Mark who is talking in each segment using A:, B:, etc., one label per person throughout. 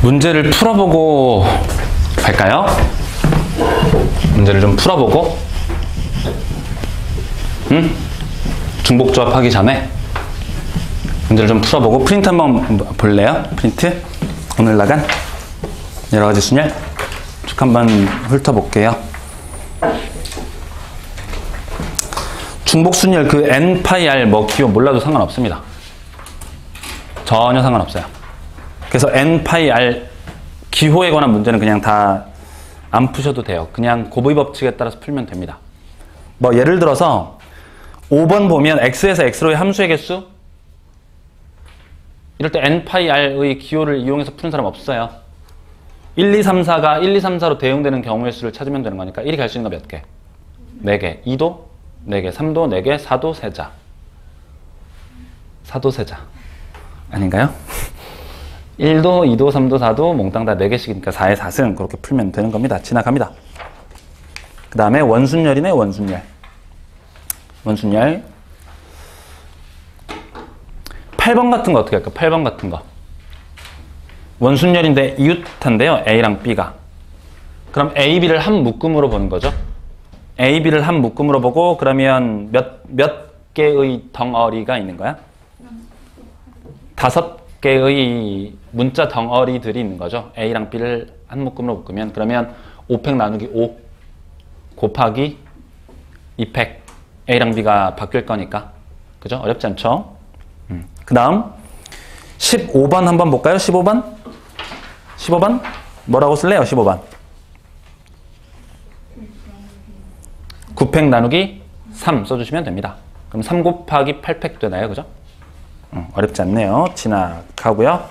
A: 문제를 풀어보고 갈까요? 문제를 좀 풀어보고, 중복조합 하기 전에 문제를 좀 풀어보고 프린트 한번 볼래요? 프린트 오늘 나간 여러가지 순열 쭉 한번 훑어볼게요. 중복순열 그 n 파이 r 뭐 기호 몰라도 상관없습니다. 전혀 상관없어요. 그래서 n 파이 r 기호에 관한 문제는 그냥 다 안 푸셔도 돼요. 그냥 곱의 법칙에 따라서 풀면 됩니다. 뭐 예를 들어서 5번 보면 x에서 x로의 함수의 개수, 이럴 때 n 파이 r의 기호를 이용해서 푸는 사람 없어요. 1, 2, 3, 4가 1, 2, 3, 4로 대응되는 경우의 수를 찾으면 되는 거니까 1이 갈 수 있는 거 몇 개? 4개. 2도 4개, 3도 4개, 4도 세자. 4도 세자. 아닌가요? 1도, 2도, 3도, 4도 몽땅 다 4개씩이니까 4의 4승 그렇게 풀면 되는 겁니다. 지나갑니다. 그 다음에 원순열이네, 원순열. 원순열. 8번 같은 거 어떻게 할까? 8번 같은 거. 원순열인데 이웃한데요. A랑 B가. 그럼 A, B를 한 묶음으로 보는 거죠. A, B를 한 묶음으로 보고 그러면 몇 개의 덩어리가 있는 거야? 5개의 문자 덩어리들이 있는 거죠. A랑 B를 한 묶음으로 묶으면 그러면 5팩 나누기 5 곱하기 2팩 A랑 B가 바뀔 거니까. 그죠? 어렵지 않죠? 그 다음 15번 한번 볼까요? 15번? 15번? 뭐라고 쓸래요? 15번 9팩 나누기 3 써주시면 됩니다. 그럼 3 곱하기 8팩 되나요? 그죠? 어렵지 않네요. 지나가고요.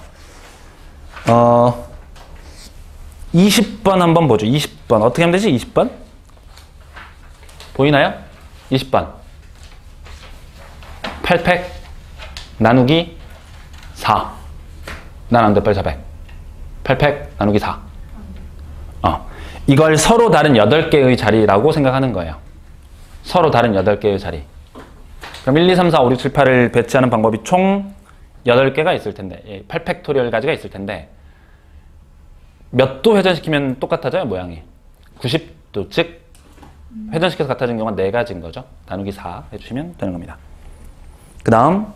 A: 20번 한번 보죠. 20번 어떻게 하면 되지? 20번? 보이나요? 20번 8팩 나누기 4. 난 안 돼. 빨리 400. 8팩 나누기 4. 이걸 서로 다른 8개의 자리라고 생각하는 거예요. 서로 다른 8개의 자리. 그럼 1, 2, 3, 4, 5, 6, 7, 8을 배치하는 방법이 총 8개가 있을 텐데 8팩토리얼 가지가 있을 텐데 몇 도 회전시키면 똑같아져요? 모양이 90도 즉 회전시켜서 같아진 경우가 4가지인 거죠. 나누기 4 해주시면 되는 겁니다. 그 다음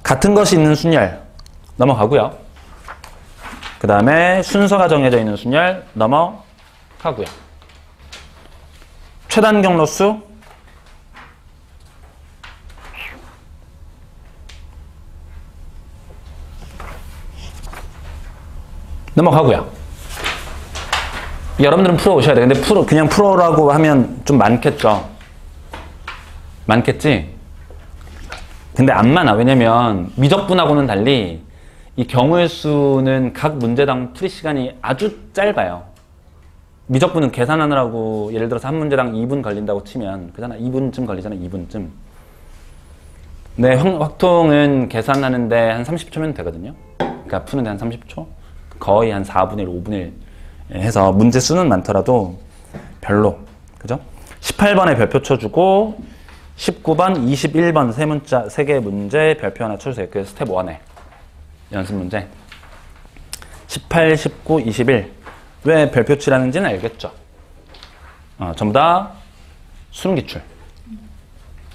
A: 같은 것이 있는 순열 넘어가고요. 그 다음에 순서가 정해져 있는 순열 넘어가고요. 최단 경로수 넘어가고요. 여러분들은 풀어오셔야 돼요. 근데 그냥 풀어라고 하면 좀 많겠죠. 많겠지? 근데 안 많아. 왜냐면 미적분하고는 달리 이 경우의 수는 각 문제당 풀이 시간이 아주 짧아요. 미적분은 계산하느라고 예를 들어서 한 문제당 2분 걸린다고 치면 그잖아. 2분쯤 걸리잖아. 2분쯤. 네, 확통은 계산하는데 한 30초면 되거든요. 그러니까 푸는데 한 30초? 거의 한 4분의 1, 5분의 1 해서 문제 수는 많더라도 별로. 그죠? 18번에 별표 쳐주고 19번, 21번 세 개 문제 별표 하나 쳐주세요. 그게 스텝 1에 연습 문제. 18, 19, 21 왜 별표 칠하는지는 알겠죠? 전부 다 수능 기출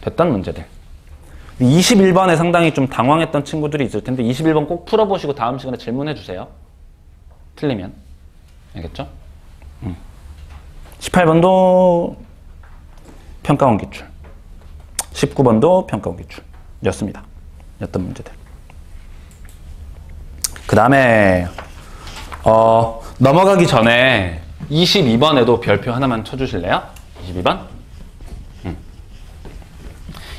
A: 됐던 문제들. 21번에 상당히 좀 당황했던 친구들이 있을 텐데 21번 꼭 풀어보시고 다음 시간에 질문해 주세요. 틀리면. 알겠죠? 18번도 평가원 기출 19번도 평가원 기출이었습니다. 였던 문제들. 그 다음에 넘어가기 전에 22번에도 별표 하나만 쳐주실래요? 22번?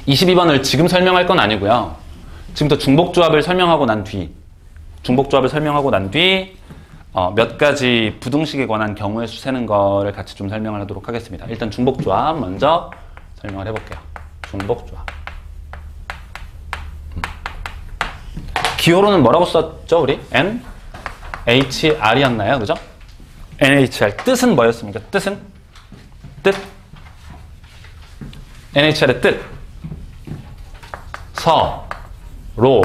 A: 22번을 지금 설명할 건 아니고요. 지금부터 중복조합을 설명하고 난 뒤 몇 가지 부등식에 관한 경우의 수 세는 거를 같이 좀 설명을 하도록 하겠습니다. 일단 중복조합 먼저 설명을 해볼게요. 중복조합. 기호로는 뭐라고 썼죠, 우리? N, H, R이었나요? 그죠? NHR. 뜻은 뭐였습니까? 뜻은? 뜻? NHR의 뜻. 서로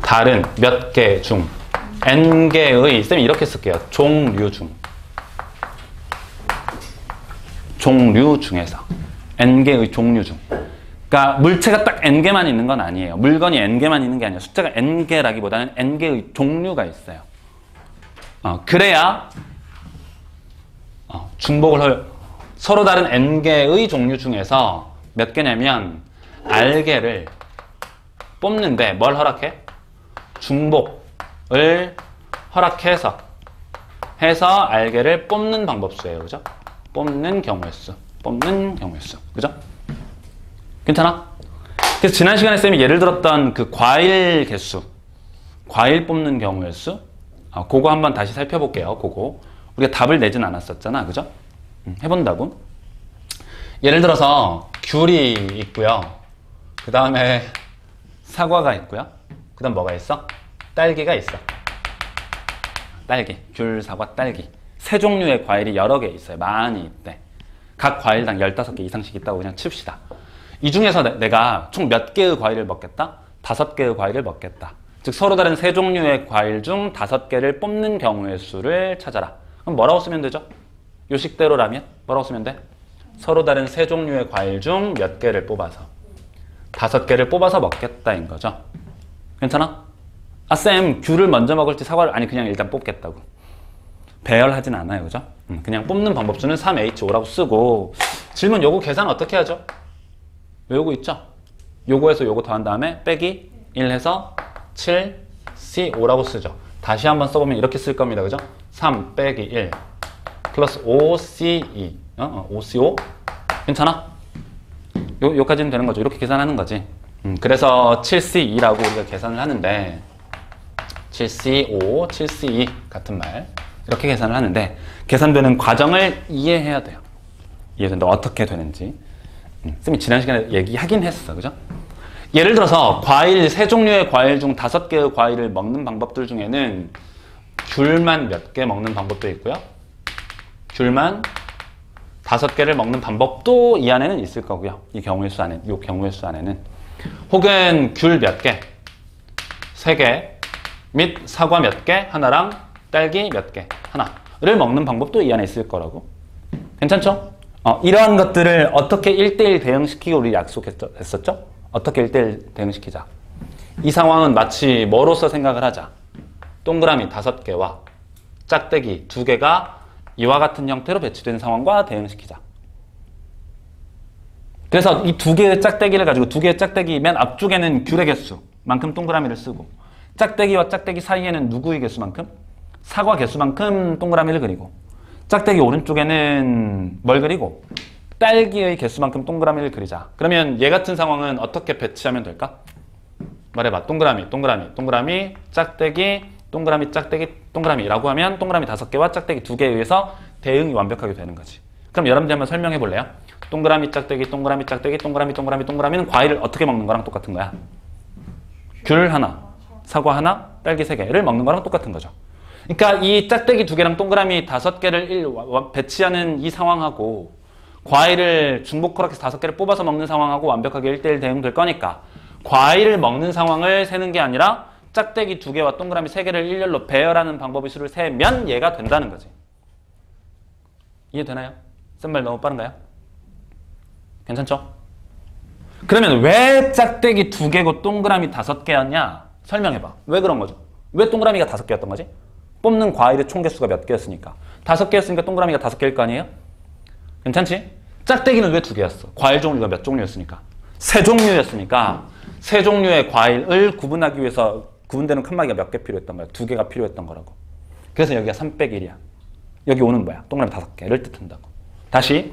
A: 다른 몇 개 중 n개의, 쌤이 이렇게 쓸게요. 종류 중. 종류 중에서. n개의 종류 중. 그러니까 물체가 딱 n개만 있는 건 아니에요. 물건이 n개만 있는 게 아니에요. 숫자가 n개라기보다는 n개의 종류가 있어요. 그래야 중복을 서로 다른 n개의 종류 중에서 몇 개냐면 알개를 뽑는데 뭘 허락해? 중복을 허락해서 알개를 뽑는 방법수예요. 그죠? 뽑는 경우의 수. 그죠? 괜찮아? 그래서 지난 시간에 쌤이 예를 들었던 그 과일 개수, 과일 뽑는 경우의 수, 그거 한번 다시 살펴볼게요. 그거 우리가 답을 내진 않았었잖아. 그죠? 해본다고. 예를 들어서 귤이 있고요. 그 다음에 사과가 있고요. 그 다음 뭐가 있어? 딸기가 있어. 딸기, 귤, 사과, 딸기. 세 종류의 과일이 여러 개 있어요. 많이 있대. 각 과일당 15개 이상씩 있다고 그냥 칩시다. 이 중에서 내가 총 몇 개의 과일을 먹겠다? 5개의 과일을 먹겠다. 즉 서로 다른 세 종류의 과일 중 5개를 뽑는 경우의 수를 찾아라. 그럼 뭐라고 쓰면 되죠? 요식대로라면 뭐라고 쓰면 돼? 서로 다른 세 종류의 과일 중 몇 개를 뽑아서 5개를 뽑아서 먹겠다인 거죠. 괜찮아? 쌤 귤을 먼저 먹을지 사과를 아니 그냥 일단 뽑겠다고. 배열하진 않아요. 그죠? 그냥 뽑는 방법수는 3H5라고 쓰고 질문 요거 계산 어떻게 하죠? 요거 있죠? 요거에서 요거 더한 다음에 빼기 1 해서 7C5라고 쓰죠. 다시 한번 써보면 이렇게 쓸 겁니다. 그죠? 3 빼기 1 플러스 5C2 5C5 괜찮아? 요까지는 되는 거죠. 이렇게 계산하는 거지. 그래서 7C2라고 우리가 계산을 하는데 7C5, 7C2 같은 말 이렇게 계산을 하는데 계산되는 과정을 이해해야 돼요. 이해된다. 어떻게 되는지. 쌤이 지난 시간에 얘기하긴 했어. 그죠? 예를 들어서 과일, 세 종류의 과일 중 5개의 과일을 먹는 방법들 중에는 귤만 몇 개 먹는 방법도 있고요. 귤만 5개를 먹는 방법도 이 안에는 있을 거고요. 이 경우의 수 안에는. 혹은 귤 몇 개, 3개 및 사과 몇 개, 하나랑 딸기 몇 개, 하나를 먹는 방법도 이 안에 있을 거라고. 괜찮죠? 이러한 것들을 어떻게 1대1 대응시키고 우리 약속했었죠? 어떻게 1대1 대응시키자. 이 상황은 마치 뭐로서 생각을 하자. 동그라미 5개와 짝대기 2개가 이와 같은 형태로 배치된 상황과 대응시키자. 그래서 이 2개의 짝대기를 가지고 2개의 짝대기 맨 앞쪽에는 귤의 개수만큼 동그라미를 쓰고 짝대기와 짝대기 사이에는 누구의 개수만큼? 사과 개수만큼 동그라미를 그리고 짝대기 오른쪽에는 뭘 그리고? 딸기의 개수만큼 동그라미를 그리자. 그러면 얘 같은 상황은 어떻게 배치하면 될까? 말해봐. 동그라미, 짝대기, 동그라미, 짝대기, 동그라미라고 하면 동그라미 5개와 짝대기 2개에 의해서 대응이 완벽하게 되는 거지. 그럼 여러분들 한번 설명해 볼래요? 동그라미, 짝대기, 동그라미, 짝대기, 동그라미는 과일을 어떻게 먹는 거랑 똑같은 거야. 귤 하나, 사과 하나, 딸기 3개를 먹는 거랑 똑같은 거죠. 그러니까 이 짝대기 2개랑 동그라미 5개를 배치하는 이 상황하고 과일을 중복 허락해서 5개를 뽑아서 먹는 상황하고 완벽하게 1대1 대응될 거니까 과일을 먹는 상황을 세는 게 아니라 짝대기 2개와 동그라미 3개를 일렬로 배열하는 방법의 수를 세면 얘가 된다는 거지. 이해되나요? 쓴 말 너무 빠른가요? 괜찮죠? 그러면 왜 짝대기 2개고 동그라미 5개였냐? 설명해봐. 왜 그런 거죠? 왜 동그라미가 5개였던 거지? 뽑는 과일의 총 개수가 몇 개였으니까. 5개였으니까 동그라미가 5개일 거 아니에요? 괜찮지? 짝대기는 왜 2개였어? 과일 종류가 몇 종류였으니까? 3종류였으니까 3종류의 과일을 구분하기 위해서 구분되는 칸막이가 몇 개 필요했던 거야? 2개가 필요했던 거라고. 그래서 여기가 3 빼기 1이야. 여기 오는 뭐야? 동그라미 5개를 뜻한다고. 다시.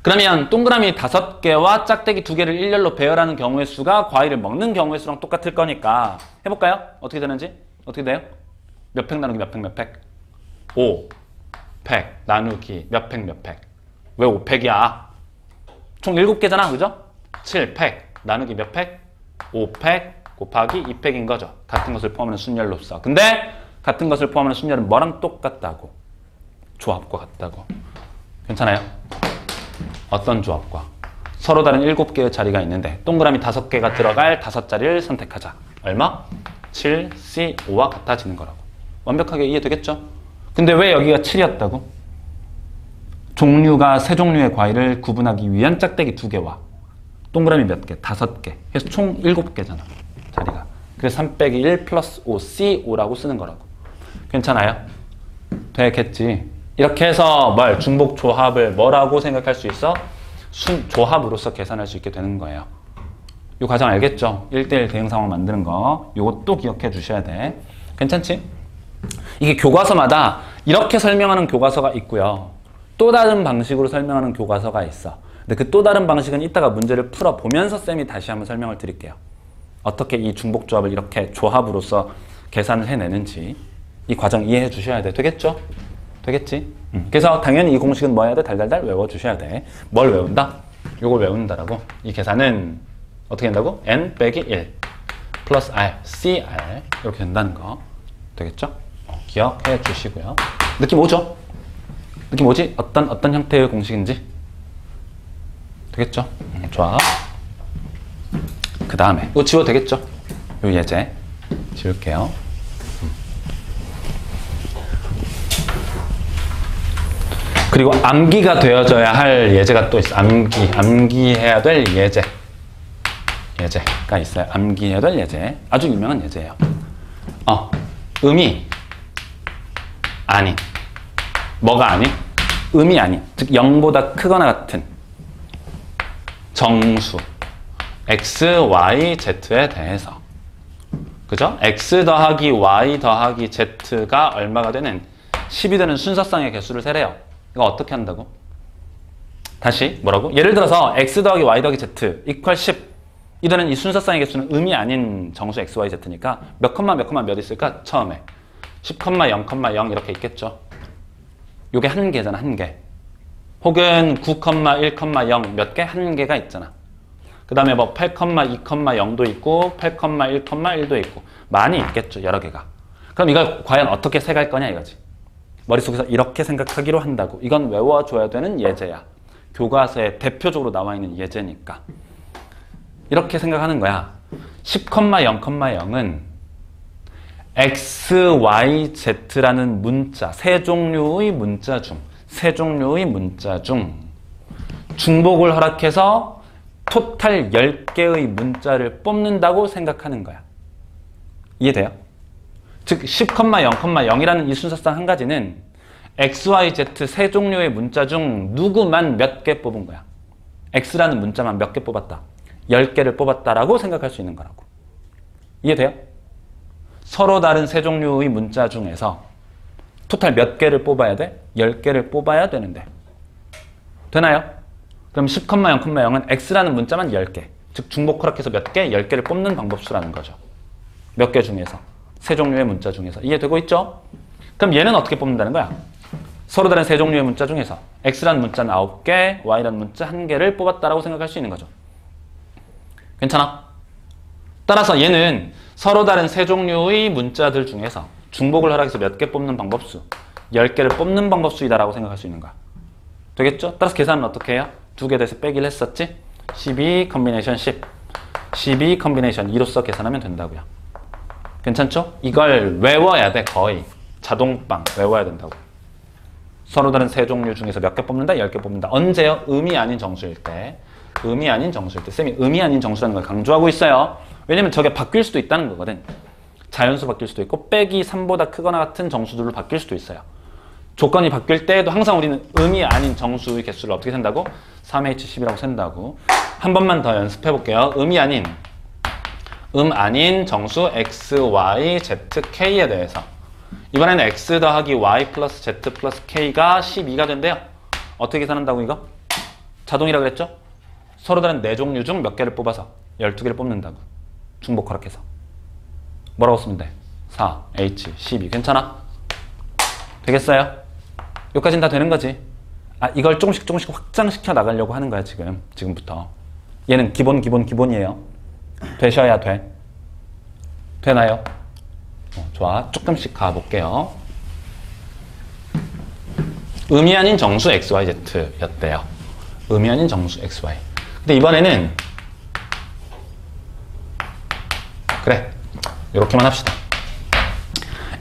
A: 그러면 동그라미 5개와 짝대기 2개를 일렬로 배열하는 경우의 수가 과일을 먹는 경우의 수랑 똑같을 거니까 해볼까요? 어떻게 되는지? 어떻게 돼요? 몇 팩 나누기 몇 팩 몇 팩? 5 팩 나누기 몇 팩 몇 팩? 왜 5팩이야? 총 7개잖아. 그죠? 7팩 나누기 몇 팩? 5팩 곱하기 2팩인 거죠. 같은 것을 포함하는 순열로 써. 근데 같은 것을 포함하는 순열은 뭐랑 똑같다고? 조합과 같다고. 괜찮아요? 어떤 조합과? 서로 다른 7개의 자리가 있는데 동그라미 5개가 들어갈 5자리를 선택하자. 얼마? 7C5와 같아지는 거라고. 완벽하게 이해되겠죠? 근데 왜 여기가 7이었다고? 종류가 세 종류의 과일을 구분하기 위한 짝대기 2개와 동그라미 몇 개? 5개. 해서 총 7개잖아. 자리가. 그래서 3 빼기 1 플러스 5, C5라고 쓰는 거라고. 괜찮아요? 되겠지? 이렇게 해서 뭘? 중복 조합을 뭐라고 생각할 수 있어? 조합으로서 계산할 수 있게 되는 거예요. 이 과정 알겠죠? 1대1 대응 상황 만드는 거. 요것도 기억해 주셔야 돼. 괜찮지? 이게 교과서마다 이렇게 설명하는 교과서가 있고요. 또 다른 방식으로 설명하는 교과서가 있어. 근데 그 또 다른 방식은 이따가 문제를 풀어보면서 쌤이 다시 한번 설명을 드릴게요. 어떻게 이 중복조합을 이렇게 조합으로서 계산을 해내는지 이 과정 이해해 주셔야 돼. 되겠죠? 되겠지? 그래서 당연히 이 공식은 뭐 해야 돼? 달달달 외워주셔야 돼. 뭘 외운다? 요걸 외운다라고. 이 계산은 어떻게 된다고? n 빼기 1 플러스 r, cr 이렇게 된다는 거. 되겠죠? 기억해 주시고요. 느낌 오죠? 느낌 오지? 어떤 형태의 공식인지? 되겠죠? 좋아. 그 다음에 이거 지워도 되겠죠? 요 예제 지울게요. 그리고 암기가 되어져야 할 예제가 또 있어. 암기해야 될 예제가 있어요. 암기해야 될 예제. 아주 유명한 예제예요. 음이 아닌. 뭐가 아닌? 음이 아닌. 즉 0보다 크거나 같은 정수 x, y, z에 대해서 그죠? x 더하기 y 더하기 z가 얼마가 되는 10이 되는 순서쌍의 개수를 세래요. 이거 어떻게 한다고? 다시 뭐라고? 예를 들어서 x 더하기 y 더하기 z 이퀄 10 이되는 이 순서쌍의 개수는 음이 아닌 정수 x, y, z니까 몇 컴마 몇 있을까? 처음에 10, 0, 이렇게 있겠죠. 요게 한 개잖아. 한 개. 혹은 9, 1, 0 몇 개? 한 개가 있잖아. 그 다음에 뭐 8, 2, 0도 있고 8, 1, 1도 있고 많이 있겠죠. 여러 개가. 그럼 이걸 과연 어떻게 세갈 거냐 이거지. 머릿속에서 이렇게 생각하기로 한다고. 이건 외워줘야 되는 예제야. 교과서에 대표적으로 나와 있는 예제니까. 이렇게 생각하는 거야. 10, 0, 0은 x, y, z라는 문자, 세 종류의 문자 중 중복을 허락해서 토탈 10개의 문자를 뽑는다고 생각하는 거야. 이해돼요? 즉 10, 0, 0이라는 이 순서상 한 가지는 x, y, z 세 종류의 문자 중 누구만 몇 개 뽑은 거야. x라는 문자만 몇 개 뽑았다. 10개를 뽑았다라고 생각할 수 있는 거라고. 이해돼요? 서로 다른 세 종류의 문자 중에서 토탈 몇 개를 뽑아야 돼? 10개를 뽑아야 되는데. 되나요? 그럼 10, 0, 0은 x라는 문자만 10개. 즉 중복 허락해서 몇 개? 10개를 뽑는 방법수라는 거죠. 몇 개 중에서. 세 종류의 문자 중에서. 이해되고 있죠? 그럼 얘는 어떻게 뽑는다는 거야? 서로 다른 세 종류의 문자 중에서 x라는 문자는 9개, y라는 문자 1개를 뽑았다라고 생각할 수 있는 거죠. 괜찮아? 따라서 얘는 서로 다른 세 종류의 문자들 중에서 중복을 허락해서 몇 개 뽑는 방법수, 10개를 뽑는 방법수이다라고 생각할 수 있는 거야. 되겠죠? 따라서 계산은 어떻게 해요? 2개 돼서 빼기를 했었지? 12 컨비네이션 10. 12 컨비네이션 2로서 계산하면 된다고요. 괜찮죠? 이걸 외워야 돼. 거의. 자동빵 외워야 된다고. 서로 다른 세 종류 중에서 몇 개 뽑는다? 10개 뽑는다. 언제요? 음이 아닌 정수일 때. 음이 아닌 정수일 때. 쌤이 음이 아닌 정수라는 걸 강조하고 있어요. 왜냐면 저게 바뀔 수도 있다는 거거든. 자연수 바뀔 수도 있고 빼기 3보다 크거나 같은 정수들로 바뀔 수도 있어요. 조건이 바뀔 때에도 항상 우리는 음이 아닌 정수의 개수를 어떻게 센다고? 3H10이라고 센다고. 한 번만 더 연습해 볼게요. 음이 아닌 정수 x, y, z, k에 대해서 이번에는 x 더하기 y 플러스 z 플러스 k가 12가 된대요. 어떻게 계산한다고 이거? 자동이라 그랬죠? 서로 다른 4종류 중 몇 개를 뽑아서 12개를 뽑는다고. 중복 허락해서. 뭐라고 쓰면 돼? 4, h, 12. 괜찮아? 되겠어요? 여기까지는 다 되는 거지. 이걸 조금씩 확장시켜 나가려고 하는 거야, 지금부터. 얘는 기본이에요. 되셔야 돼. 되나요? 좋아. 조금씩 가볼게요. 음이 아닌 정수 x, y, z 였대요. 음이 아닌 정수 x, y. 근데 이번에는 그래. 이렇게만 합시다.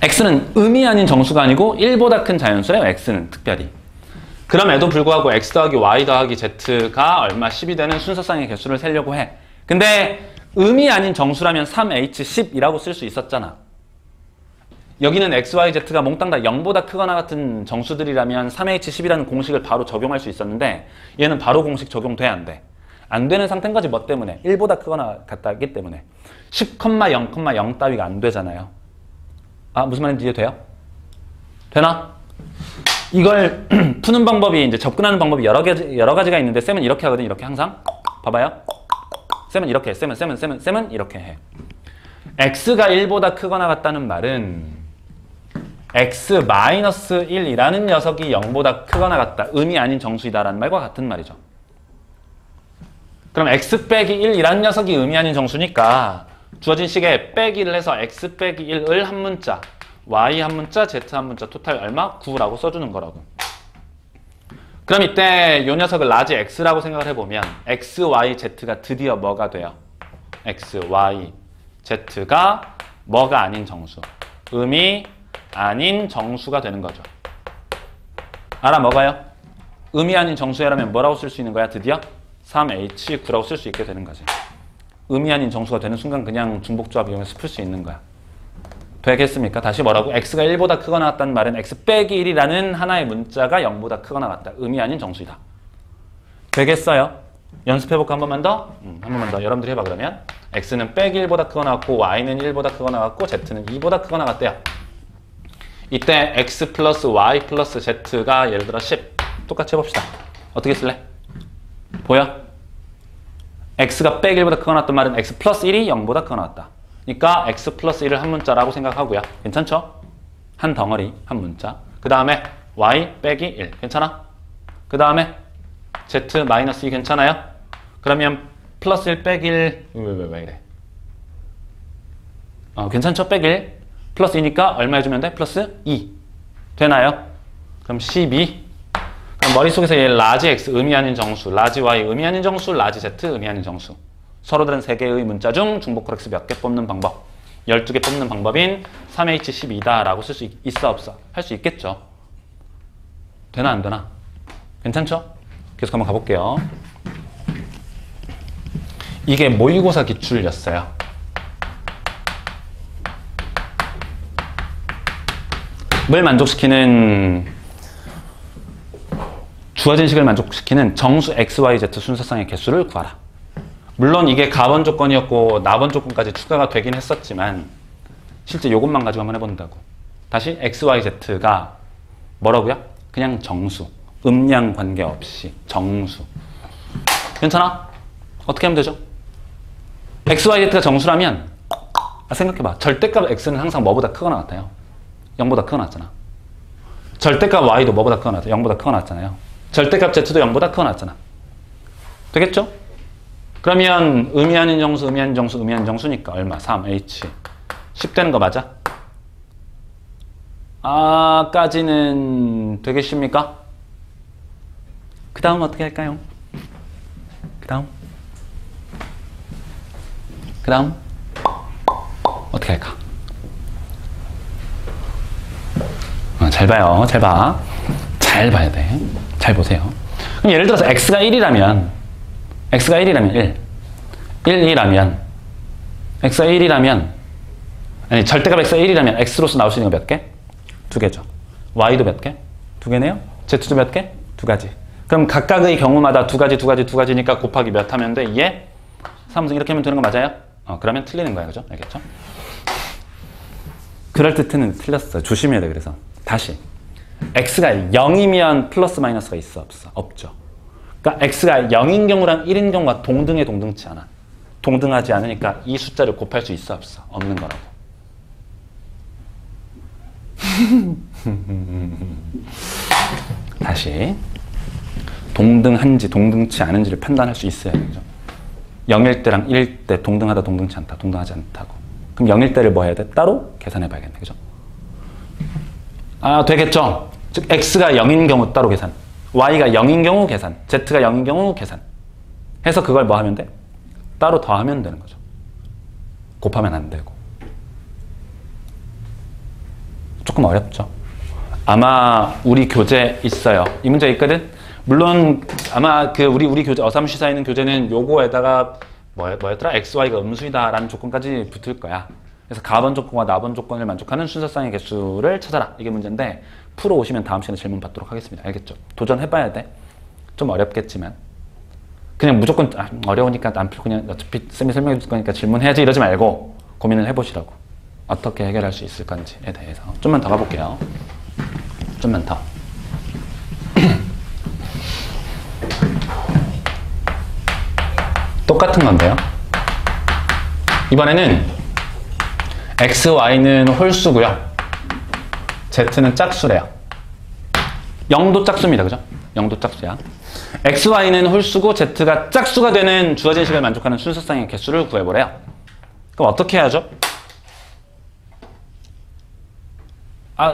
A: x는 음이 아닌 정수가 아니고 1보다 큰 자연수래요. x는 특별히. 그럼에도 불구하고 x 더하기 y 더하기 z가 얼마 10이 되는 순서상의 개수를 세려고 해. 근데 음이 아닌 정수라면 3h10이라고 쓸 수 있었잖아. 여기는 x, y, z가 몽땅 다 0보다 크거나 같은 정수들이라면 3h10이라는 공식을 바로 적용할 수 있었는데 얘는 바로 공식 적용돼 안 돼. 안 되는 상태인 거지. 뭐 때문에? 1보다 크거나 같다기 때문에. 10,0,0 따위가 안 되잖아요. 아, 무슨 말인지 이해돼요? 되나? 이걸 푸는 방법이 이제 접근하는 방법이 여러 가지가 있는데 쌤은 이렇게 하거든. 이렇게 항상. 봐봐요. 쌤은 이렇게 해. 쌤은 이렇게 해. x가 1보다 크거나 같다는 말은 x-1이라는 녀석이 0보다 크거나 같다. 음이 아닌 정수이다라는 말과 같은 말이죠. 그럼 x 빼기 1이라는 녀석이 음이 아닌 정수니까 주어진 식에 빼기를 해서 x 빼기 1을 한 문자, y 한 문자, z 한 문자, 토탈 얼마? 9라고 써주는 거라고. 그럼 이때 이 녀석을 라지 x라고 생각을 해보면 x, y, z가 드디어 뭐가 돼요? x, y, z가 뭐가 아닌 정수. 음이 아닌 정수가 되는 거죠. 알아? 뭐가요? 음이 아닌 정수라면 뭐라고 쓸 수 있는 거야? 드디어 3h9라고 쓸 수 있게 되는 거지. 음이 아닌 정수가 되는 순간 그냥 중복조합 이용해서 풀 수 있는 거야. 되겠습니까? 다시 뭐라고? x가 1보다 크거나 같다는 말은 x 빼기 1이라는 하나의 문자가 0보다 크거나 같다. 음이 아닌 정수이다. 되겠어요? 연습해볼까? 한 번만 더? 한 번만 더. 여러분들 해봐. 그러면 x는 빼기 1보다 크거나 같고 y는 1보다 크거나 같고 z는 2보다 크거나 같대요. 이때 x 플러스 y 플러스 z가 예를 들어 10. 똑같이 해봅시다. 어떻게 쓸래? 보여? x가 빼기 1보다 크거나 같단 말은 x 플러스 1이 0보다 크거나 같다. 그러니까 x 플러스 1을 한 문자라고 생각하고요. 괜찮죠? 한 덩어리, 한 문자. 그 다음에 y 빼기 1. 괜찮아? 그 다음에 z 마이너스 2 괜찮아요? 그러면 플러스 1 빼기 1. 왜 이래? 괜찮죠? 빼기 1. 플러스 2니까 얼마 해주면 돼? 플러스 2. 되나요? 그럼 12. 그럼 머릿속에서 얘 라지 x 의미 아닌 정수, 라지 y 의미 아닌 정수, 라지 z 의미 아닌 정수. 서로 다른 3개의 문자 중 중복 코렉스 몇 개 뽑는 방법. 12개 뽑는 방법인 3h12다 라고 쓸 수 있어 없어? 할 수 있겠죠. 되나 안 되나? 괜찮죠? 계속 한번 가볼게요. 이게 모의고사 기출이었어요. 을 만족시키는 주어진 식을 만족시키는 정수 x, y, z 순서상의 개수를 구하라. 물론 이게 가번 조건이었고 나번 조건까지 추가가 되긴 했었지만 실제 이것만 가지고 한번 해본다고. 다시 x, y, z가 뭐라고요? 그냥 정수. 음량 관계없이 정수. 괜찮아? 어떻게 하면 되죠? x, y, z가 정수라면 생각해봐. 절대값 x는 항상 뭐보다 크거나 같아요? 0보다 크거나 같잖아. 절대값 y도 뭐보다 크거나 같아? 0보다 크거나 같잖아요. 절대값 z도 0보다 크거나 같잖아. 되겠죠? 그러면 의미 아닌 정수, 의미 아닌 정수, 의미 아닌 정수니까 얼마? 3h 10 되는 거 맞아? 까지는 되겠습니까? 그 다음 어떻게 할까요? 그 다음 어떻게 할까? 잘 봐요. 잘 봐. 잘 봐야 돼. 잘 보세요. 그럼 예를 들어서 x가 1이라면 1. 1이라면 x가 1이라면 아니 절대값 x가 1이라면 x로서 나올 수 있는 거 몇 개? 2개죠. y도 몇 개? 2개네요. z도 몇 개? 2가지. 그럼 각각의 경우마다 2가지니까 곱하기 몇 하면 돼? 2에 3승 이렇게 하면 되는 거 맞아요? 그러면 틀리는 거야. 그죠? 알겠죠? 그럴듯해는 틀렸어. 조심해야 돼. 그래서 다시 x가 0이면 플러스 마이너스가 있어 없어? 없죠. 그러니까 x가 0인 경우랑 1인 경우가 동등해 동등치 않아. 동등하지 않으니까 이 숫자를 곱할 수 있어 없어? 없는 거라고. 다시 동등한지 동등치 않은지를 판단할 수 있어야 되죠. 0일 때랑 1일 때 동등하다 동등치 않다 동등하지 않다고. 그럼 0일 때를 뭐 해야 돼? 따로 계산해 봐야겠네. 그죠? 되겠죠? 즉 x가 0인 경우 따로 계산, y가 0인 경우 계산, z가 0인 경우 계산 해서 그걸 뭐 하면 돼? 따로 더하면 되는 거죠. 곱하면 안 되고. 조금 어렵죠. 아마 우리 교재 있어요. 이 문제 있거든. 물론 아마 그 우리 교재 어삼시사에 있는 교재는 요거에다가 뭐였더라? XY가 음수이다라는 조건까지 붙을 거야. 그래서 가번 조건과 나번 조건을 만족하는 순서쌍의 개수를 찾아라. 이게 문제인데 풀어 오시면 다음 시간에 질문 받도록 하겠습니다. 알겠죠? 도전해봐야 돼. 좀 어렵겠지만 그냥 무조건 어려우니까 안 풀고 그냥 어차피 쌤이 설명해 줄 거니까 질문해야지 이러지 말고 고민을 해보시라고. 어떻게 해결할 수 있을 건지에 대해서 좀만 더 가볼게요. 좀만 더. 똑같은 건데요. 이번에는 x, y는 홀수고요. z는 짝수래요. 0도 짝수입니다. 그죠? 0도 짝수야. x, y는 홀수고 z가 짝수가 되는 주어진 식을 만족하는 순서쌍의 개수를 구해보래요. 그럼 어떻게 해야죠?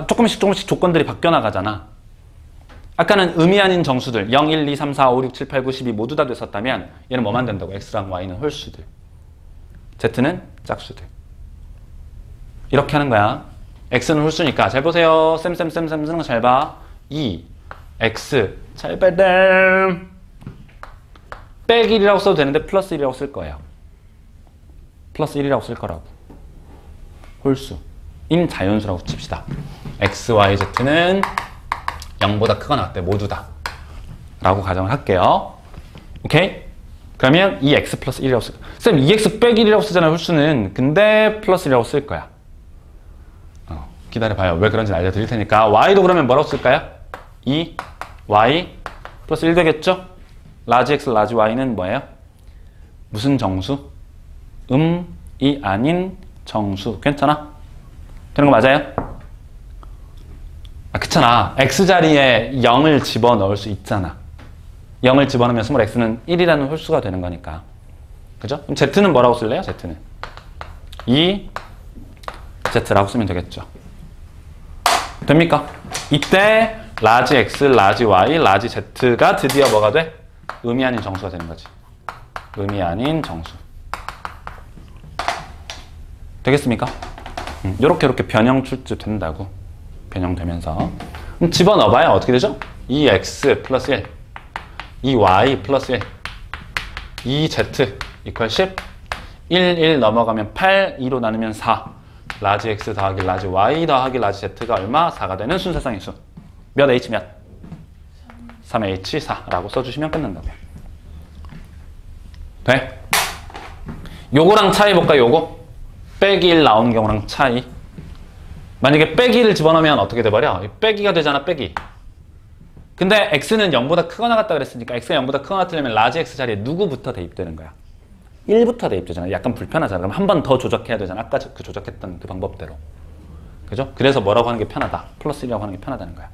A: 조금씩 조건들이 바뀌어 나가잖아. 아까는 의미 아닌 정수들 0, 1, 2, 3, 4, 5, 6, 7, 8, 9, 12 모두 다 됐었다면 얘는 뭐만 된다고? x랑 y는 홀수들, z는 짝수들. 이렇게 하는 거야. x는 홀수니까 잘 보세요. 쌤 쓰는 거 잘 봐. 2, x 잘 봐. 빼기 1이라고 써도 되는데 플러스 1이라고 쓸 거예요. 플러스 1이라고 쓸 거라고. 홀수 인 자연수라고 칩시다. x, y, z는 0보다 크거나 같대. 모두 다 라고 가정을 할게요. 오케이? 그러면 2x 플러스 1이라고 쓸 거야. 쌤 2x 빼기 1이라고 쓰잖아요. 홀수는. 근데 플러스 1이라고 쓸 거야. 기다려봐요. 왜 그런지 알려드릴 테니까. y도 그러면 뭐라고 쓸까요? 2y 플러스 1 되겠죠? 라지 x 라지 y는 뭐예요? 무슨 정수? 음이 아닌 정수. 괜찮아? 되는 거 맞아요? 그렇잖아. x자리에 0을 집어넣을 수 있잖아. 0을 집어넣으면 스몰 x는 1이라는 홀수가 되는 거니까. 그죠? 그럼 z는 뭐라고 쓸래요? z는 2z라고 쓰면 되겠죠. 됩니까? 이때 라지 x, 라지 y, 라지 z가 드디어 뭐가 돼? 의미 아닌 정수가 되는 거지. 의미 아닌 정수. 되겠습니까? 이렇게 변형 출제 된다고. 변형되면서. 그럼 집어넣어봐요. 어떻게 되죠? 2x 플러스 1, 2y 플러스 1, 2z 이퀄 10, 1 넘어가면 8, 2로 나누면 4. 라지 x 더하기 라지 y 더하기 라지 z가 얼마? 4가 되는 순서쌍의 수. 몇 h 몇? 3h4라고 써주시면 끝난다고요. 돼? 요거랑 차이 볼까요? 요거? 빼기 1 나오는 경우랑 차이. 만약에 빼기를 집어넣으면 어떻게 돼버려? 빼기가 되잖아. 빼기. 근데 x는 0보다 크거나 같다 그랬으니까 x가 0보다 크거나 같으려면 라지 x 자리에 누구부터 대입되는 거야? 1부터 대입되잖아. 약간 불편하잖아. 그럼 한 번 더 조작해야 되잖아. 아까 그 조작했던 그 방법대로. 그죠? 그래서 뭐라고 하는 게 편하다. 플러스 1이라고 하는 게 편하다는 거야.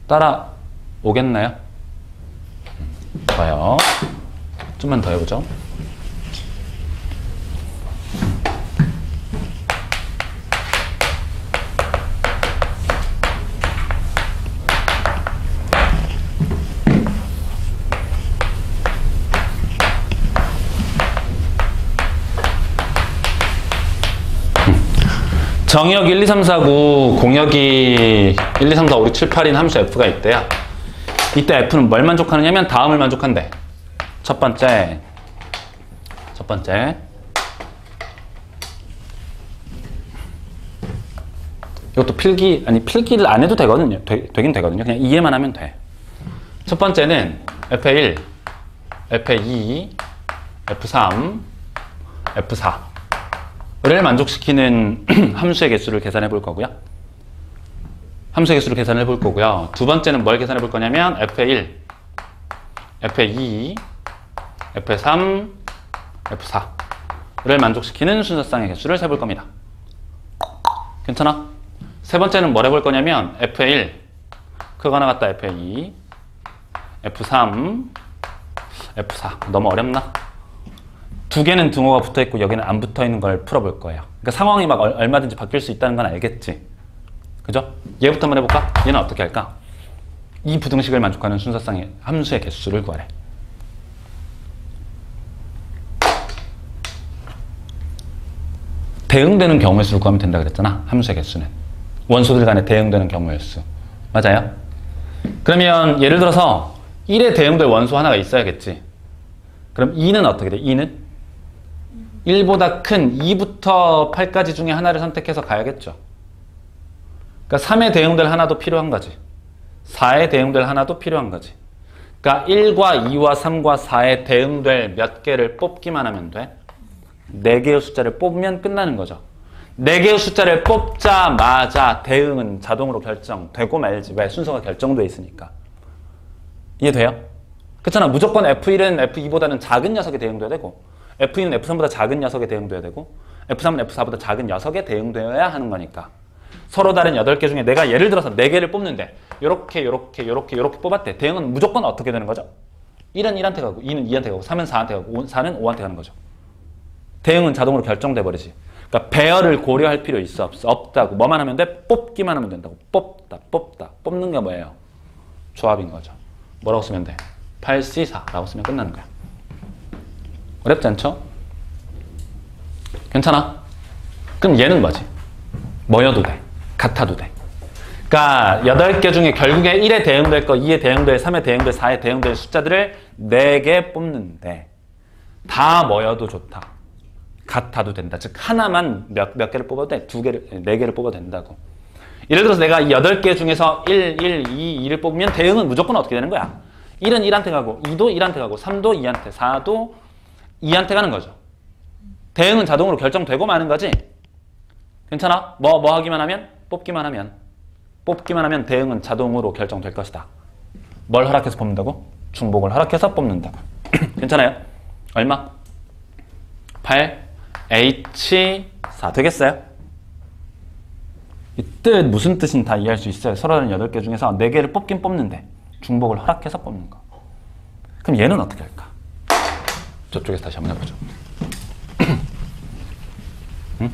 A: 따라오겠나요? 좋아요. 좀만 더 해보죠. 정의역 1, 2, 3, 4, 9, 공역이 1, 2, 3, 4, 5, 6, 7, 8인 함수 f가 있대요. 이때 f는 뭘 만족하느냐면 다음을 만족한대. 첫 번째 이것도 필기를 안 해도 되거든요. 되긴 되거든요. 그냥 이해만 하면 돼. 첫 번째는 f1, f2, f3, f4를 만족시키는 함수의 개수를 계산해 볼 거고요. 두 번째는 뭘 계산해 볼 거냐면 f1, f2, f3, f4를 만족시키는 순서쌍의 개수를 세볼 겁니다. 괜찮아? 세 번째는 뭘 해볼 거냐면 f1 크거나 같다 f2, f3, f4. 너무 어렵나? 두 개는 등호가 붙어있고 여기는 안 붙어있는 걸 풀어볼 거예요. 그러니까 상황이 막 얼마든지 바뀔 수 있다는 건 알겠지? 그죠? 얘부터 한번 해볼까? 얘는 어떻게 할까? 이 부등식을 만족하는 순서쌍의 함수의 개수를 구하래. 대응되는 경우의 수를 구하면 된다 그랬잖아. 함수의 개수는. 원소들 간에 대응되는 경우의 수. 맞아요? 그러면 예를 들어서 1에 대응될 원소 하나가 있어야겠지. 그럼 2는 어떻게 돼? 2는 1보다 큰 2부터 8까지 중에 하나를 선택해서 가야겠죠. 그러니까 3에 대응될 하나도 필요한 거지. 4에 대응될 하나도 필요한 거지. 그러니까 1과 2와 3과 4에 대응될 몇 개를 뽑기만 하면 돼. 4개의 숫자를 뽑으면 끝나는 거죠. 4개의 숫자를 뽑자마자 대응은 자동으로 결정되고 말지. 왜? 순서가 결정돼 있으니까. 이해돼요? 그렇잖아. 무조건 F1은 F2보다는 작은 녀석에 대응돼야 되고 F2는 F3보다 작은 녀석에 대응돼야 되고 F3은 F4보다 작은 녀석에 대응되어야 하는 거니까. 서로 다른 8개 중에 내가 예를 들어서 4개를 뽑는데 요렇게 뽑았대. 대응은 무조건 어떻게 되는 거죠? 1은 1한테 가고 2는 2한테 가고 3은 4한테 가고 4는 5한테 가는 거죠. 대응은 자동으로 결정돼 버리지. 그러니까 배열을 고려할 필요 있어? 없어? 없다고. 뭐만 하면 돼? 뽑기만 하면 된다고. 뽑다. 뽑는 게 뭐예요? 조합인 거죠. 뭐라고 쓰면 돼? 8C4라고 쓰면 끝나는 거야. 어렵지 않죠? 괜찮아? 그럼 얘는 뭐지? 뭐여도 돼. 같아도 돼. 그러니까 8개 중에 결국에 1에 대응될 거, 2에 대응될, 3에 대응될, 4에 대응될 숫자들을 4개 뽑는데 다 뭐여도 좋다. 같아도 된다. 즉 하나만 몇 개를 뽑아도 돼. 4개를 뽑아도 된다고. 예를 들어서 내가 이 8개 중에서 1, 2를 뽑으면 대응은 무조건 어떻게 되는 거야? 1은 1한테 가고 2도 1한테 가고 3도 2한테, 4도 2한테 가는 거죠. 대응은 자동으로 결정되고 마는 거지. 괜찮아? 뭐 하기만 하면? 뽑기만 하면 대응은 자동으로 결정될 것이다. 뭘 허락해서 뽑는다고? 중복을 허락해서 뽑는다고. 괜찮아요? 얼마? 8H4 되겠어요? 이 뜻 무슨 뜻인지 다 이해할 수 있어요. 서로 다른 8개 중에서 4개를 뽑긴 뽑는데 중복을 허락해서 뽑는 거. 그럼 얘는 어떻게 할까? 저쪽에서 다시 한번 해보죠. 응?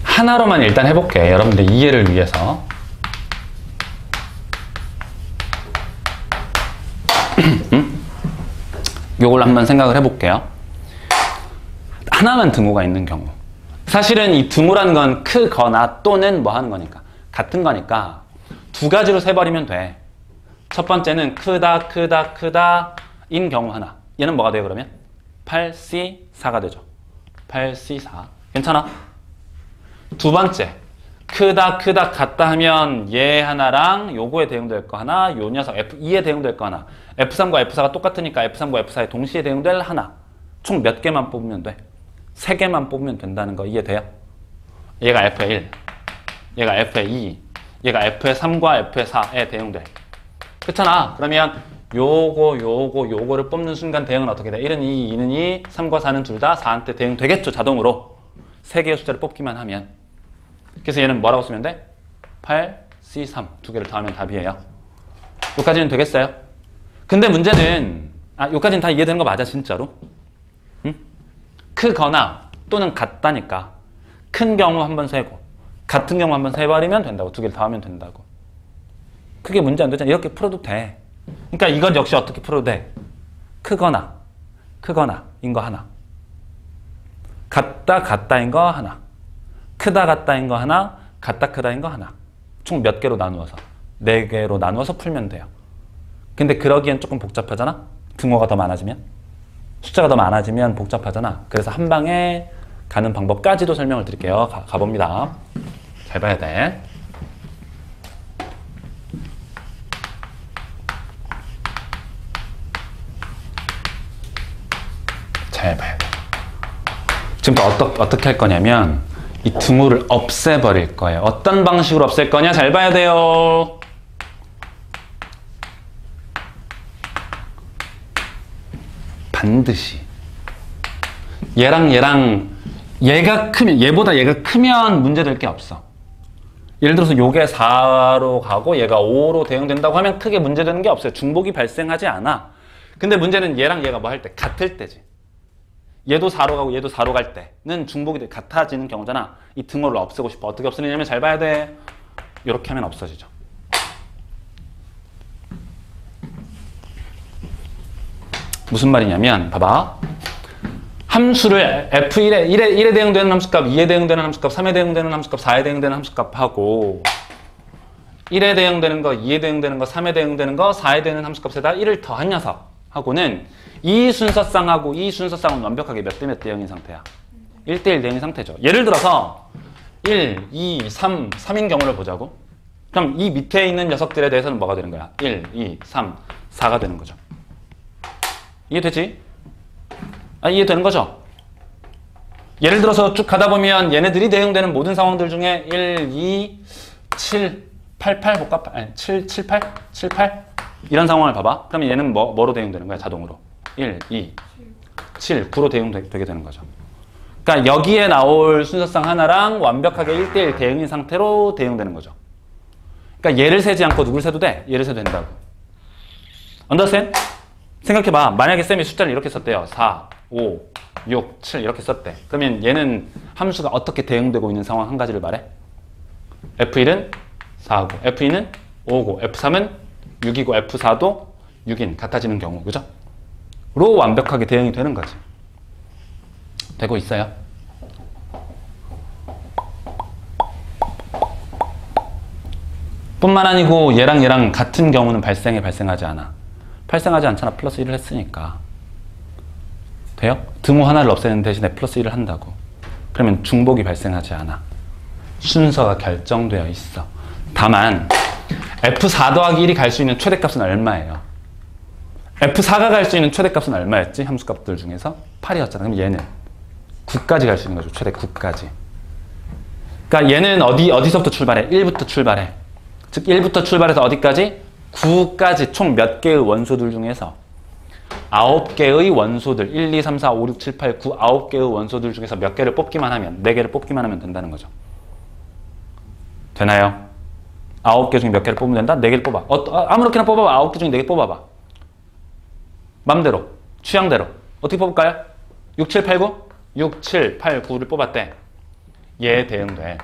A: 하나로만 일단 해볼게. 여러분들 이해를 위해서. 요걸 한번 생각을 해볼게요. 하나만 등호가 있는 경우. 사실은 이 등호라는 건 크거나 또는 뭐 하는 거니까. 같은 거니까 두 가지로 세버리면 돼. 첫 번째는 크다 인 경우 하나. 얘는 뭐가 돼요 그러면? 8C4가 되죠. 8C4. 괜찮아? 두 번째, 크다 같다 하면 얘 하나랑 요거에 대응될 거 하나, 요 녀석 F2에 대응될 거 하나. F3과 F4가 똑같으니까 F3과 F4에 동시에 대응될 하나. 총 몇 개만 뽑으면 돼? 3개만 뽑으면 된다는 거 이해돼요? 얘가 F의 1, 얘가 F의 2, 얘가 F의 3과 F의 4에 대응돼. 그렇잖아. 그러면 요거를 뽑는 순간 대응은 어떻게 돼? 1은 2, 2는 2, 3과 4는 둘 다 4한테 대응되겠죠, 자동으로. 3개의 숫자를 뽑기만 하면. 그래서 얘는 뭐라고 쓰면 돼? 8C3 두 개를 더하면 답이에요. 여기까지는 되겠어요? 근데 문제는 여기까지는 다 이해되는 거 맞아 진짜로? 응? 크거나 또는 같다니까 큰 경우 한번 세고 같은 경우 한번 세버리면 된다고. 두 개를 더하면 된다고. 그게 문제 안 되잖아. 이렇게 풀어도 돼. 그러니까 이건 역시 어떻게 풀어도 돼? 크거나 인 거 하나, 같다인 거 하나, 크다인 거 하나, 크다인 거 하나. 총 몇 개로 나누어서? 4개로 나누어서 풀면 돼요. 근데 그러기엔 조금 복잡하잖아? 등호가 더 많아지면? 숫자가 더 많아지면 복잡하잖아. 그래서 한 방에 가는 방법까지도 설명을 드릴게요. 가봅니다. 잘 봐야 돼. 잘 봐야 돼. 지금부터 어떻게 할 거냐면 이 등호를 없애버릴 거예요. 어떤 방식으로 없앨 거냐? 잘 봐야 돼요. 반드시 얘랑 얘가 크면 얘보다 얘가 크면 문제될 게 없어. 예를 들어서 요게 4로 가고 얘가 5로 대응된다고 하면 크게 문제되는 게 없어요. 중복이 발생하지 않아. 근데 문제는 얘랑 얘가 뭐 할 때 같을 때지. 얘도 4로 가고 얘도 4로 갈 때는 중복이 같아지는 경우잖아. 이 등호를 없애고 싶어. 어떻게 없애느냐면 잘 봐야 돼. 이렇게 하면 없어지죠. 무슨 말이냐면 봐봐. 함수를 F1에 1에 대응되는 함수값, 2에 대응되는 함수값, 3에 대응되는 함수값, 4에 대응되는 함수값하고 1에 대응되는 거, 2에 대응되는 거, 3에 대응되는 거, 4에 대응되는 함수값에다 1을 더한 녀석하고는 이 순서쌍하고 이 순서쌍은 완벽하게 몇 대 몇 대응인 상태야? 1대1 대응인 상태죠. 예를 들어서 1, 2, 3, 3인 경우를 보자고. 그럼 이 밑에 있는 녀석들에 대해서는 뭐가 되는 거야? 1, 2, 3, 4가 되는 거죠. 이해되지? 이해되는 거죠? 예를 들어서 쭉 가다 보면 얘네들이 대응되는 모든 상황들 중에 1, 2, 7, 8, 8 볼까? 7, 7, 8? 7, 8? 이런 상황을 봐봐. 그러면 얘는 뭐로 대응되는 거야? 자동으로. 1, 2, 7, 9로 대응되게 되는 거죠. 그러니까 여기에 나올 순서상 하나랑 완벽하게 1대1 대응인 상태로 대응되는 거죠. 그러니까 얘를 세지 않고 누굴 세도 돼? 얘를 세도 된다고. 언더스탠드? 생각해봐. 만약에 쌤이 숫자를 이렇게 썼대요. 4, 5, 6, 7 이렇게 썼대. 그러면 얘는 함수가 어떻게 대응되고 있는 상황 한 가지를 말해? F1은 4고, F2는 5고, F3은 6이고, F4도 6인 같아지는 경우, 그죠? 로 완벽하게 대응이 되는 거지. 되고 있어요? 뿐만 아니고 얘랑 같은 경우는 발생하지 않아. 발생하지 않잖아. 플러스 1을 했으니까. 돼요? 등호 하나를 없애는 대신에 플러스 1을 한다고. 그러면 중복이 발생하지 않아. 순서가 결정되어 있어. 다만 F4 더하기 1이 갈 수 있는 최대값은 얼마예요? F4가 갈 수 있는 최대값은 얼마였지? 함수값들 중에서 8이었잖아. 그럼 얘는 9까지 갈 수 있는 거죠. 최대 9까지. 그러니까 얘는 어디서부터 출발해? 1부터 출발해. 즉 1부터 출발해서 어디까지? 9까지 총 몇 개의 원소들 중에서 9개의 원소들 1, 2, 3, 4, 5, 6, 7, 8, 9 9개의 원소들 중에서 몇 개를 뽑기만 하면 4개를 뽑기만 하면 된다는 거죠. 되나요? 9개 중에 몇 개를 뽑으면 된다? 4개를 뽑아. 아무렇게나 뽑아봐. 9개 중에 4개 뽑아봐. 맘대로. 취향대로. 어떻게 뽑을까요? 6, 7, 8, 9? 6, 7, 8, 9를 뽑았대. 얘에 대응돼.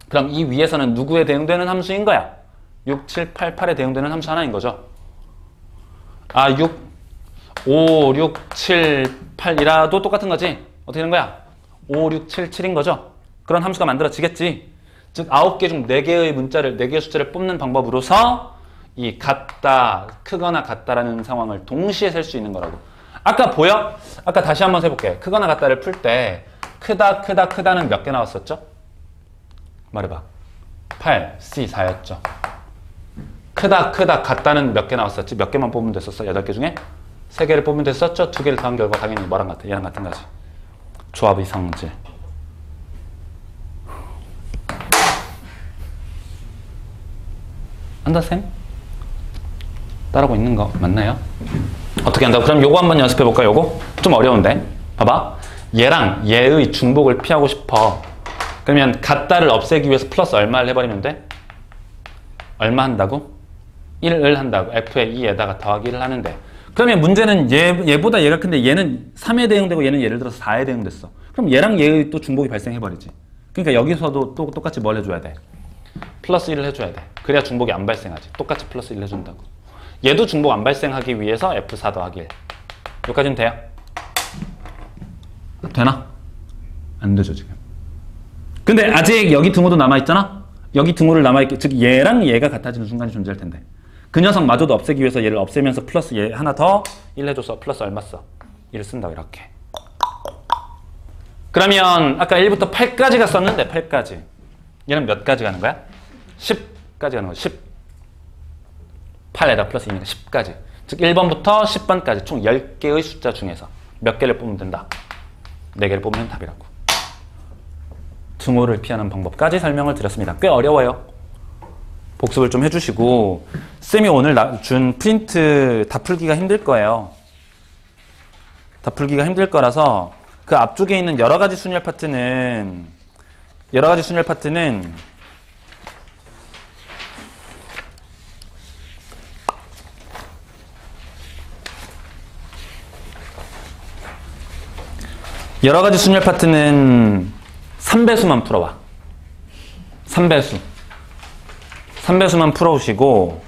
A: 그럼 이 위에서는 누구에 대응되는 함수인 거야? 6, 7, 8, 8에 대응되는 함수 하나인 거죠. 5, 6, 7, 8이라도 똑같은 거지. 어떻게 되는 거야? 5, 6, 7, 7인 거죠. 그런 함수가 만들어지겠지. 즉 9개 중 4개의 문자를 4개의 숫자를 뽑는 방법으로서 이 같다, 크거나 같다라는 상황을 동시에 셀 수 있는 거라고. 아까 보여? 아까 다시 한번 세볼게. 크거나 같다를 풀 때 크다는 몇 개 나왔었죠? 말해봐. 8, C 4였죠. 크다, 같다는 몇 개 나왔었지? 몇 개만 뽑으면 됐었어? 8개 중에? 3개를 뽑으면 됐었죠? 2개를 더한 결과 당연히 뭐랑 같아? 얘랑 같은 거지. 조합의 성질. 한다쌤? 따라하고 있는 거 맞나요? 어떻게 한다고? 그럼 요거 한번 연습해볼까? 요거? 좀 어려운데? 봐봐. 얘랑 얘의 중복을 피하고 싶어. 그러면 같다를 없애기 위해서 플러스 얼마를 해버리면 돼? 얼마 한다고? 1을 한다고. F에 2에다가 더하기 1을 하는데. 그러면 문제는 얘보다 얘가 큰데 얘는 3에 대응되고 얘는 예를 들어서 4에 대응됐어. 그럼 얘랑 얘의 또 중복이 발생해버리지. 그러니까 여기서도 또 똑같이 뭘 해줘야 돼? 플러스 1을 해줘야 돼. 그래야 중복이 안 발생하지. 똑같이 플러스 1을 해준다고. 얘도 중복 안 발생하기 위해서 F4 더하기 1. 여기까지는 돼요? 되나? 안 되죠 지금. 근데 아직 여기 등호도 남아있잖아? 여기 등호를 남아있게, 즉 얘랑 얘가 같아지는 순간이 존재할 텐데 그 녀석마저도 없애기 위해서 얘를 없애면서 플러스 얘 하나 더 1 해줘서 플러스 얼마 써? 1을 쓴다고 이렇게. 그러면 아까 1부터 8까지가 썼는데 8까지 얘는 몇 가지 가는 거야? 10까지 가는 거야. 10. 8에다 플러스 2니까 10까지. 즉 1번부터 10번까지 총 10개의 숫자 중에서 몇 개를 뽑으면 된다? 4개를 뽑으면 답이라고. 등호를 피하는 방법까지 설명을 드렸습니다. 꽤 어려워요. 복습을 좀 해주시고 쌤이 오늘 준 프린트 다 풀기가 힘들 거예요. 다 풀기가 힘들 거라서 그 앞쪽에 있는 여러 가지 순열 파트는 여러 가지 순열 파트는 3배수만 풀어와. 3배수. 3배수만 풀어오시고,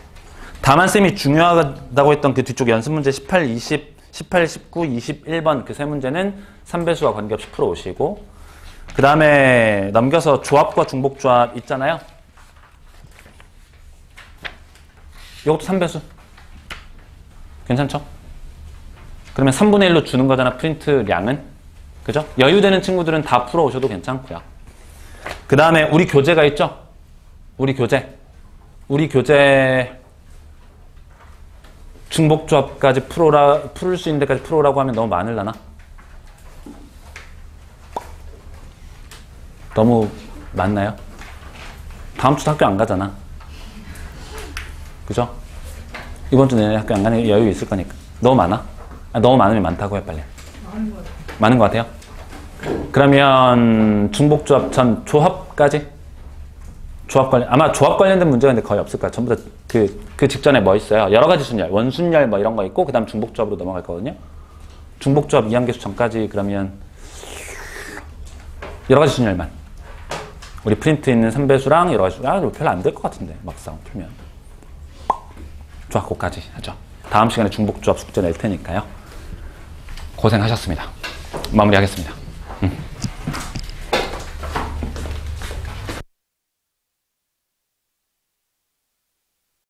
A: 다만 쌤이 중요하다고 했던 그 뒤쪽 연습 문제 18, 20, 18, 19, 21번 그 세 문제는 3배수와 관계없이 풀어오시고, 그 다음에 넘겨서 조합과 중복조합 있잖아요. 이것도 3배수. 괜찮죠? 그러면 3분의 1로 주는 거잖아, 프린트량은. 그죠? 여유되는 친구들은 다 풀어오셔도 괜찮고요. 그 다음에 우리 교재가 있죠? 우리 교재 중복조합까지 풀을 수 있는 데까지 풀어오라고 하면 너무 많으려나? 너무 많나요? 다음 주도 학교 안 가잖아. 그죠? 이번 주 내내 학교 안 가는 여유 있을 거니까. 너무 많아? 너무 많으면 많다고 해, 빨리. 많은 것 같아요? 그러면 중복조합 전 조합까지? 아마 조합 관련된 문제가 근데 거의 없을 거야. 전부 다 그 직전에 뭐 있어요? 여러 가지 순열, 원순열 뭐 이런 거 있고, 그 다음 중복조합으로 넘어갈 거거든요. 중복조합 이항계수 전까지 그러면 여러 가지 순열만. 우리 프린트 있는 3배수랑 여러 가지, 별로 안 될 것 같은데, 막상 풀면. 조합고까지 하죠. 다음 시간에 중복조합 숙제 낼 테니까요. 고생하셨습니다. 마무리하겠습니다.